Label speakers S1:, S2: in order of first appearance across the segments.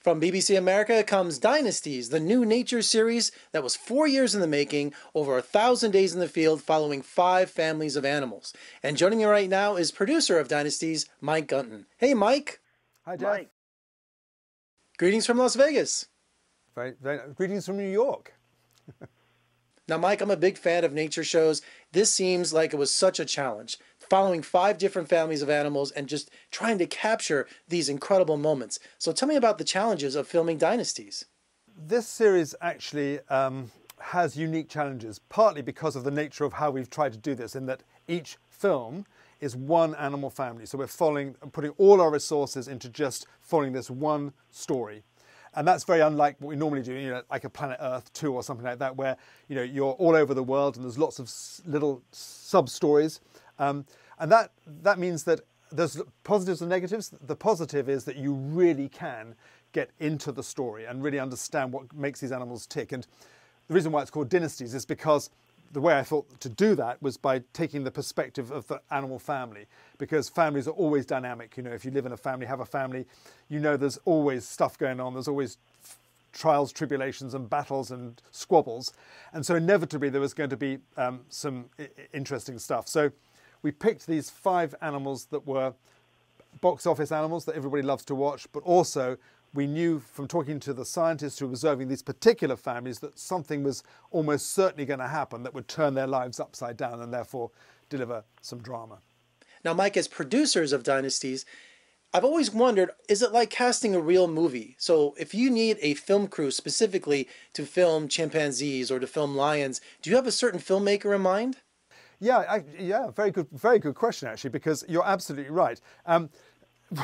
S1: From BBC America comes Dynasties, the new nature series that was 4 years in the making, over 1,000 days in the field, following 5 families of animals. And joining me right now is producer of Dynasties, Mike Gunton. Hey, Mike.
S2: Hi, Jeff.
S1: Greetings from Las Vegas.
S2: Greetings from New York.
S1: Now, Mike, I'm a big fan of nature shows. This seems like it was such a challenge, following 5 different families of animals and just trying to capture these incredible moments. So tell me about the challenges of filming Dynasties.
S2: This series actually has unique challenges, partly because of the nature of how we've tried to do this, in that each film is one animal family. So we're putting all our resources into just following this one story. And that's very unlike what we normally do, like a Planet Earth 2 or something like that, where, you're all over the world and there's lots of little sub-stories. And that means that there's positives and negatives. The positive is that you really can get into the story and really understand what makes these animals tick. And the reason why it's called Dynasties is because the way I thought to do that was by taking the perspective of the animal family, because families are always dynamic. If you live in a family, have a family, there's always stuff going on. There's always trials, tribulations and battles and squabbles. And so inevitably there was going to be some interesting stuff. So we picked these 5 animals that were box office animals that everybody loves to watch, but also we knew from talking to the scientists who were observing these particular families that something was almost certainly going to happen that would turn their lives upside down and therefore deliver some drama.
S1: Now, Mike, as producers of Dynasties, I've always wondered, is it like casting a real movie? So if you need a film crew specifically to film chimpanzees or to film lions, do you have a certain filmmaker in mind?
S2: Yeah, very good question, actually, because you're absolutely right.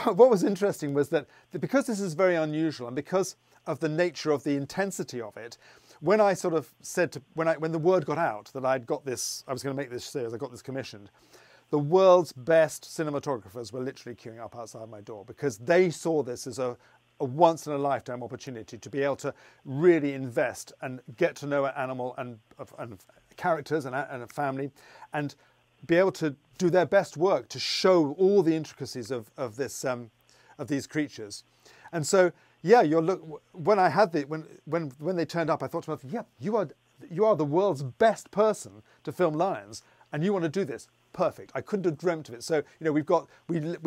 S2: What was interesting was that because this is very unusual and because of the nature of the intensity of it, when I sort of said when the word got out that I was going to make this series, I got this commissioned, the world's best cinematographers were literally queuing up outside my door because they saw this as a once-in-a-lifetime opportunity to be able to really invest and get to know an animal and characters and a family, and be able to do their best work to show all the intricacies of these creatures. And so, yeah, when I had when they turned up, I thought to myself, yeah, you are the world's best person to film lions, and you want to do this. Perfect. I couldn't have dreamt of it. So, we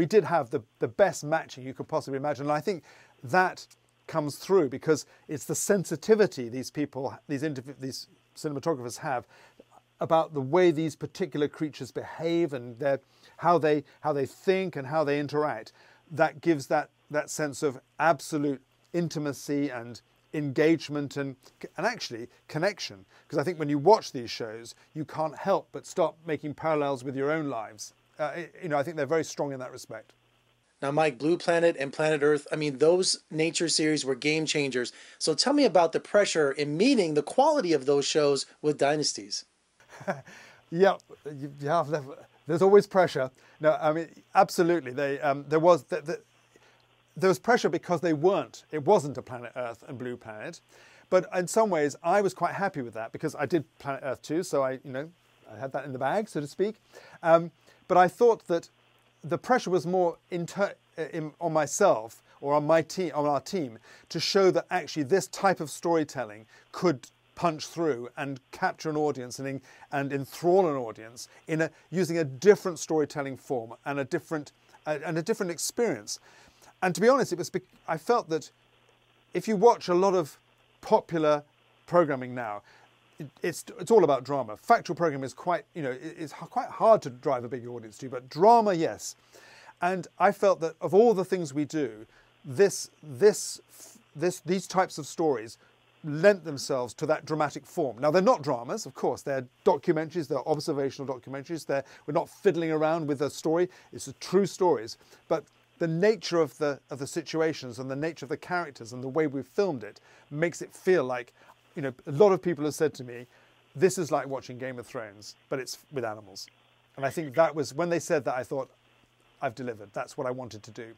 S2: did have the best matching you could possibly imagine. And I think that comes through because it's the sensitivity these cinematographers have about the way these particular creatures behave and how they think and how they interact, that gives that sense of absolute intimacy and engagement and actually connection. Because I think when you watch these shows, you can't help but start making parallels with your own lives. I think they're very strong in that respect.
S1: Now, Mike, Blue Planet and Planet Earth, those nature series were game changers. So tell me about the pressure in meeting the quality of those shows with Dynasties.
S2: Yeah, there's always pressure. No, absolutely. There was pressure because it wasn't a Planet Earth and Blue Planet. But in some ways, I was quite happy with that because I did Planet Earth too, so I had that in the bag, so to speak. But I thought that the pressure was more on myself or on our team, to show that actually this type of storytelling could punch through and capture an audience and enthrall an audience using a different storytelling form and a different experience. And to be honest, I felt that if you watch a lot of popular programming now, it's all about drama. Factual programming is it's quite hard to drive a big audience to, but drama, yes. And I felt that of all the things we do, these types of stories lent themselves to that dramatic form. Now, they're not dramas, of course. They're documentaries. They're observational documentaries. We're not fiddling around with a story. It's true stories. But the nature of the situations and the nature of the characters and the way we've filmed it makes it feel like, a lot of people have said to me, this is like watching Game of Thrones, but it's with animals. And I think that was, when they said that, I thought, I've delivered. That's what I wanted to do.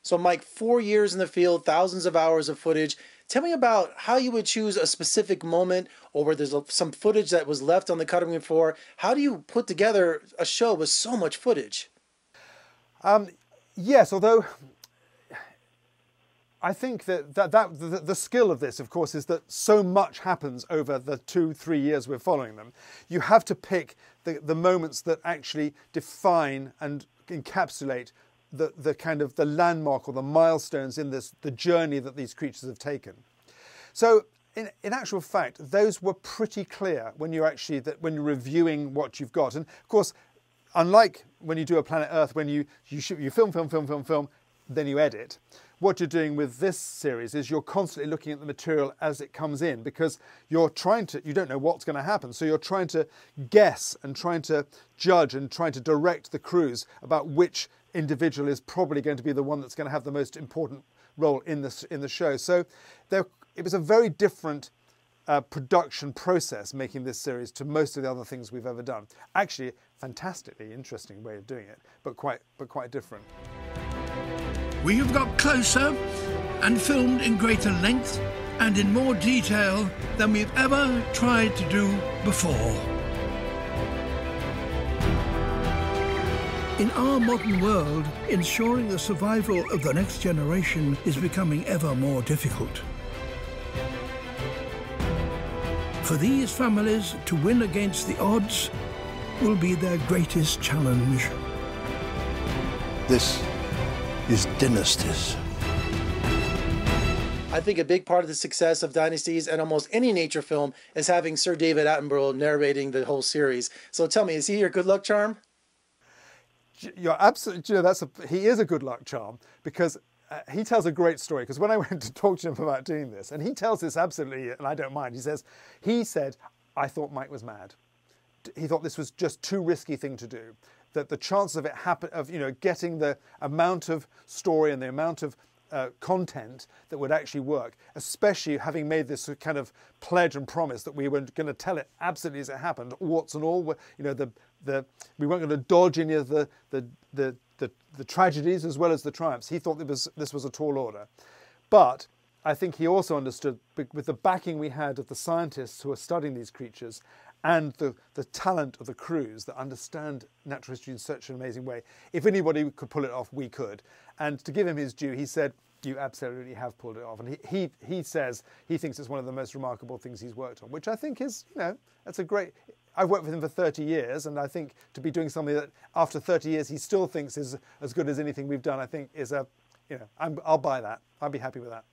S1: So, Mike, 4 years in the field, thousands of hours of footage. Tell me about how you would choose a specific moment, or where there's some footage that was left on the cutting room floor. How do you put together a show with so much footage?
S2: Yes, although I think that the skill of this, of course, is that so much happens over the 2-3 years we're following them. You have to pick the moments that actually define and encapsulate the kind of the landmark or the milestones in the journey that these creatures have taken. So in actual fact, those were pretty clear when you're reviewing what you've got. And of course, unlike when you do a Planet Earth, when you film, then you edit. What you're doing with this series is you're constantly looking at the material as it comes in, because you don't know what's going to happen. So you're trying to guess and trying to judge and trying to direct the crews about which individual is probably going to be the one that's going to have the most important role in the show. So it was a very different production process making this series to most of the other things we've ever done. Actually, fantastically interesting way of doing it, but quite different.
S3: We have got closer and filmed in greater length and in more detail than we've ever tried to do before. In our modern world, ensuring the survival of the next generation is becoming ever more difficult. For these families to win against the odds will be their greatest challenge.
S4: This is Dynasties.
S1: I think a big part of the success of Dynasties and almost any nature film is having Sir David Attenborough narrating the whole series. So tell me, is he your good luck charm?
S2: You're absolutely, he is a good luck charm, because he tells a great story. Because when I went to talk to him about doing this, and he tells this absolutely, and I don't mind, he said, I thought Mike was mad. He thought this was just too risky thing to do. That the chance of it getting the amount of story and the amount of content that would actually work, especially having made this kind of pledge and promise that we were going to tell it absolutely as it happened, warts and all. We weren't going to dodge any of the tragedies as well as the triumphs. He thought this was a tall order, but I think he also understood, with the backing we had of the scientists who are studying these creatures and the talent of the crews that understand natural history in such an amazing way, if anybody could pull it off, we could. And to give him his due, he said, you absolutely have pulled it off. And he says he thinks it's one of the most remarkable things he's worked on, which I think is, that's a great... I've worked with him for 30 years, and I think to be doing something that after 30 years he still thinks is as good as anything we've done, I think is I'll buy that. I'll be happy with that.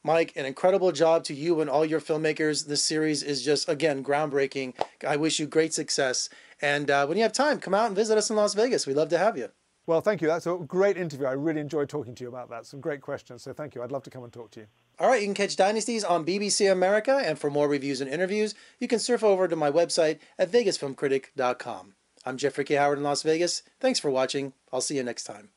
S1: Mike, an incredible job to you and all your filmmakers. This series is just, again, groundbreaking. I wish you great success. And when you have time, come out and visit us in Las Vegas. We'd love to have you.
S2: Well, thank you. That's a great interview. I really enjoyed talking to you about that. Some great questions. So thank you. I'd love to come and talk to you.
S1: All right, you can catch Dynasties on BBC America. And for more reviews and interviews, you can surf over to my website at vegasfilmcritic.com. I'm Jeffrey K. Howard in Las Vegas. Thanks for watching. I'll see you next time.